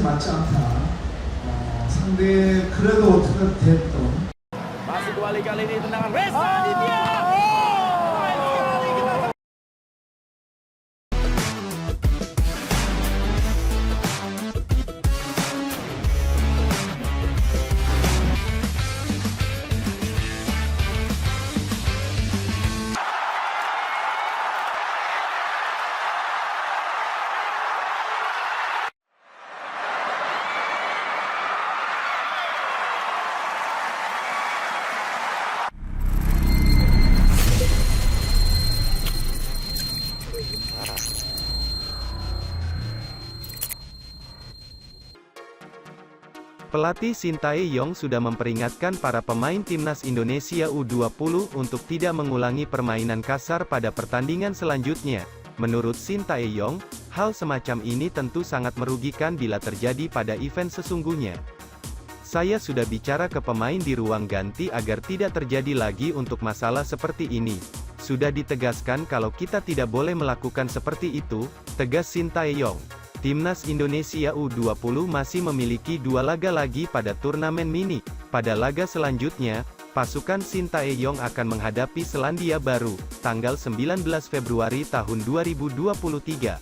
맞지 않다. 상대 그래도 어떻게 됐던 Masih kembali kali ini tendangan Reza Aditya. Keren sekali kita. Pelatih Sintayong sudah memperingatkan para pemain timnas Indonesia U20 untuk tidak mengulangi permainan kasar pada pertandingan selanjutnya. Menurut Sintayong, hal semacam ini tentu sangat merugikan bila terjadi pada event sesungguhnya. Saya sudah bicara ke pemain di ruang ganti agar tidak terjadi lagi untuk masalah seperti ini. Sudah ditegaskan kalau kita tidak boleh melakukan seperti itu, tegas Sintayong. Timnas Indonesia U20 masih memiliki 2 laga lagi pada turnamen mini. Pada laga selanjutnya, pasukan Sintayong akan menghadapi Selandia Baru, tanggal 19 Februari tahun 2023.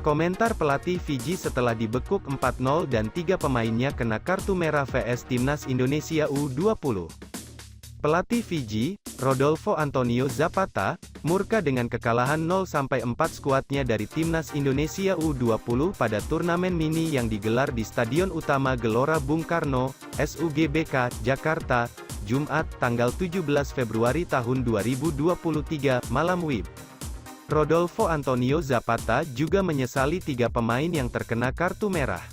Komentar pelatih Fiji setelah dibekuk 4-0 dan 3 pemainnya kena kartu merah vs Timnas Indonesia U20. Pelatih Fiji, Rodolfo Antonio Zapata, murka dengan kekalahan 0-4 skuadnya dari Timnas Indonesia U20 pada turnamen mini yang digelar di Stadion Utama Gelora Bung Karno, SUGBK, Jakarta, Jumat, tanggal 17 Februari tahun 2023, malam WIB. Rodolfo Antonio Zapata juga menyesali 3 pemain yang terkena kartu merah.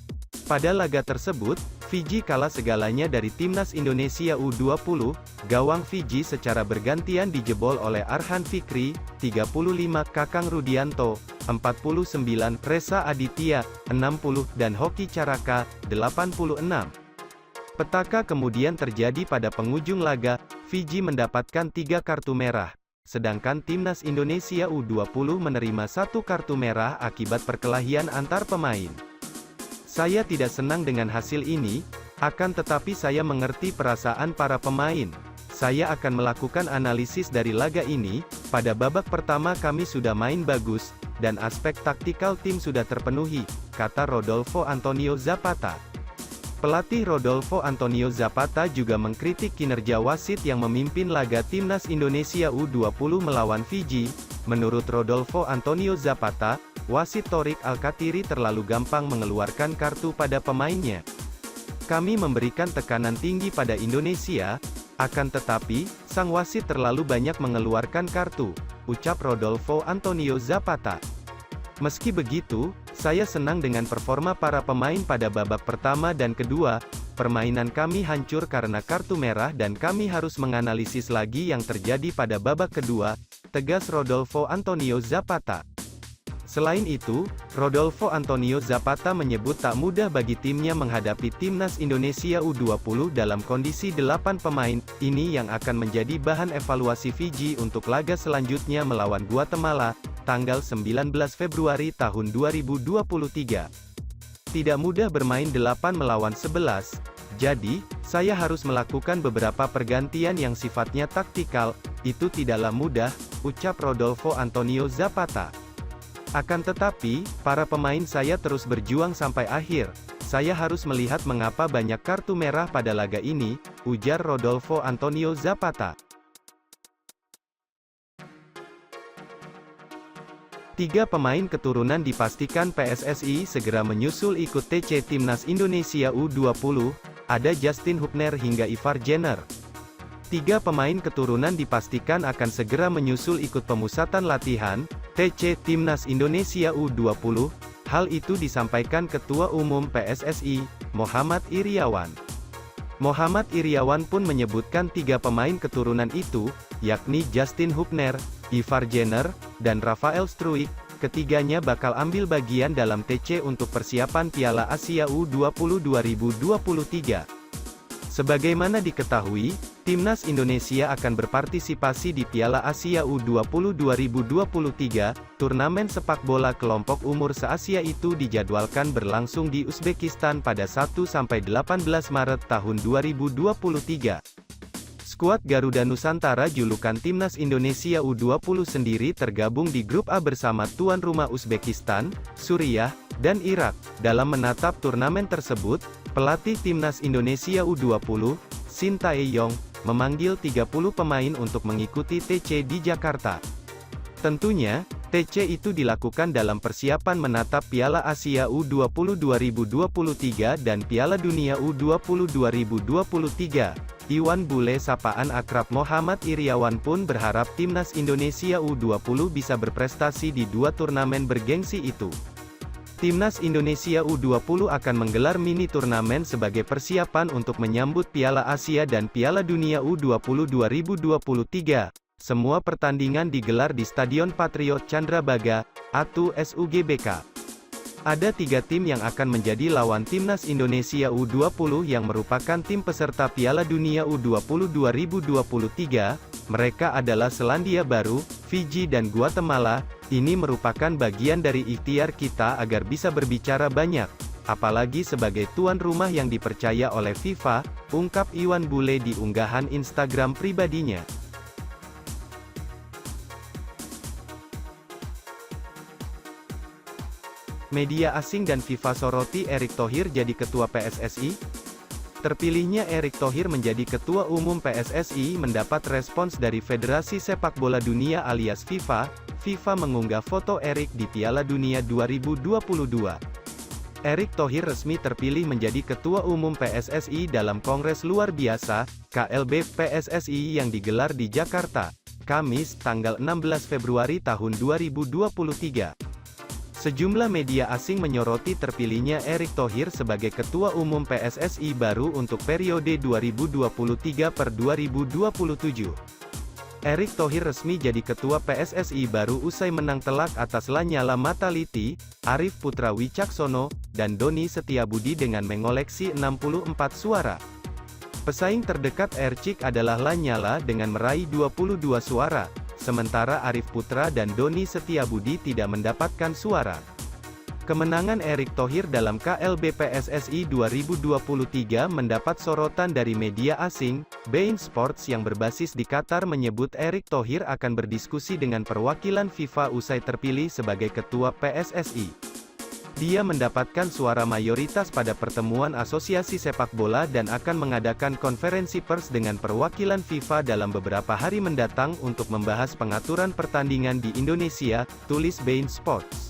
Pada laga tersebut, Fiji kalah segalanya dari Timnas Indonesia U20, gawang Fiji secara bergantian dijebol oleh Arhan Fikri, 35, Kakang Rudianto, 49, Reza Aditya, 60, dan Hoki Caraka, 86. Petaka kemudian terjadi pada penghujung laga, Fiji mendapatkan 3 kartu merah, sedangkan Timnas Indonesia U20 menerima 1 kartu merah akibat perkelahian antar pemain. Saya tidak senang dengan hasil ini, akan tetapi saya mengerti perasaan para pemain. Saya akan melakukan analisis dari laga ini. Pada babak pertama kami sudah main bagus, dan aspek taktikal tim sudah terpenuhi, kata Rodolfo Antonio Zapata. Pelatih Rodolfo Antonio Zapata juga mengkritik kinerja wasit yang memimpin laga Timnas Indonesia U20 melawan Fiji. Menurut Rodolfo Antonio Zapata, wasit Thorik Alkatiri terlalu gampang mengeluarkan kartu pada pemainnya. Kami memberikan tekanan tinggi pada Indonesia, akan tetapi, sang wasit terlalu banyak mengeluarkan kartu, ucap Rodolfo Antonio Zapata. Meski begitu, saya senang dengan performa para pemain pada babak pertama dan kedua. Permainan kami hancur karena kartu merah dan kami harus menganalisis lagi yang terjadi pada babak kedua, tegas Rodolfo Antonio Zapata. Selain itu, Rodolfo Antonio Zapata menyebut tak mudah bagi timnya menghadapi Timnas Indonesia U20 dalam kondisi 8 pemain ini yang akan menjadi bahan evaluasi Fiji untuk laga selanjutnya melawan Guatemala, tanggal 19 Februari tahun 2023. Tidak mudah bermain 8 melawan 11, jadi, saya harus melakukan beberapa pergantian yang sifatnya taktikal, itu tidaklah mudah, ucap Rodolfo Antonio Zapata. Akan tetapi, para pemain saya terus berjuang sampai akhir. Saya harus melihat mengapa banyak kartu merah pada laga ini, ujar Rodolfo Antonio Zapata. 3 pemain keturunan dipastikan PSSI segera menyusul ikut TC Timnas Indonesia U20, ada Justin Hubner hingga Ivar Jenner. 3 pemain keturunan dipastikan akan segera menyusul ikut pemusatan latihan TC Timnas Indonesia U20. Hal itu disampaikan Ketua Umum PSSI, Muhammad Iryawan. Muhammad Iryawan pun menyebutkan 3 pemain keturunan itu, yakni Justin Hubner, Ivar Jenner, dan Rafael Struijk. Ketiganya bakal ambil bagian dalam TC untuk persiapan Piala Asia U20 2023. Sebagaimana diketahui, Timnas Indonesia akan berpartisipasi di Piala Asia U20 2023, turnamen sepak bola kelompok umur se-Asia itu dijadwalkan berlangsung di Uzbekistan pada 1-18 Maret tahun 2023. Skuad Garuda Nusantara julukan Timnas Indonesia U20 sendiri tergabung di grup A bersama tuan rumah Uzbekistan, Suriah, dan Irak. Dalam menatap turnamen tersebut, pelatih Timnas Indonesia U20, Shin Tae-yong, memanggil 30 pemain untuk mengikuti TC di Jakarta. Tentunya, TC itu dilakukan dalam persiapan menatap Piala Asia U20 2023 dan Piala Dunia U20 2023. Iwan Bule sapaan akrab Muhammad Iriawan pun berharap Timnas Indonesia U20 bisa berprestasi di dua turnamen bergengsi itu. Timnas Indonesia U20 akan menggelar mini turnamen sebagai persiapan untuk menyambut Piala Asia dan Piala Dunia U20 2023. Semua pertandingan digelar di Stadion Patriot Candrabaga, Atu SUGBK. Ada 3 tim yang akan menjadi lawan Timnas Indonesia U20 yang merupakan tim peserta Piala Dunia U20 2023. Mereka adalah Selandia Baru, Fiji dan Guatemala. Ini merupakan bagian dari ikhtiar kita agar bisa berbicara banyak, apalagi sebagai tuan rumah yang dipercaya oleh FIFA, ungkap Iwan Bule di unggahan Instagram pribadinya. Media asing dan FIFA soroti Erick Thohir jadi ketua PSSI? Terpilihnya Erick Thohir menjadi ketua umum PSSI mendapat respons dari Federasi Sepak Bola Dunia alias FIFA. FIFA mengunggah foto Erick di Piala Dunia 2022. Erick Thohir resmi terpilih menjadi ketua umum PSSI dalam Kongres Luar Biasa, KLB PSSI yang digelar di Jakarta, Kamis, tanggal 16 Februari tahun 2023. Sejumlah media asing menyoroti terpilihnya Erick Thohir sebagai Ketua Umum PSSI baru untuk periode 2023 per 2027. Erick Thohir resmi jadi Ketua PSSI baru usai menang telak atas Lanyala Mataliti, Arif Putra Wicaksono, dan Doni Setiabudi dengan mengoleksi 64 suara. Pesaing terdekat Ercik adalah Lanyala dengan meraih 22 suara. Sementara Arif Putra dan Doni Setiabudi tidak mendapatkan suara. Kemenangan Erick Thohir dalam KLB PSSI 2023 mendapat sorotan dari media asing. beIN Sports yang berbasis di Qatar menyebut Erick Thohir akan berdiskusi dengan perwakilan FIFA usai terpilih sebagai ketua PSSI. Dia mendapatkan suara mayoritas pada pertemuan Asosiasi Sepak Bola dan akan mengadakan konferensi pers dengan perwakilan FIFA dalam beberapa hari mendatang untuk membahas pengaturan pertandingan di Indonesia, tulis beIN Sports.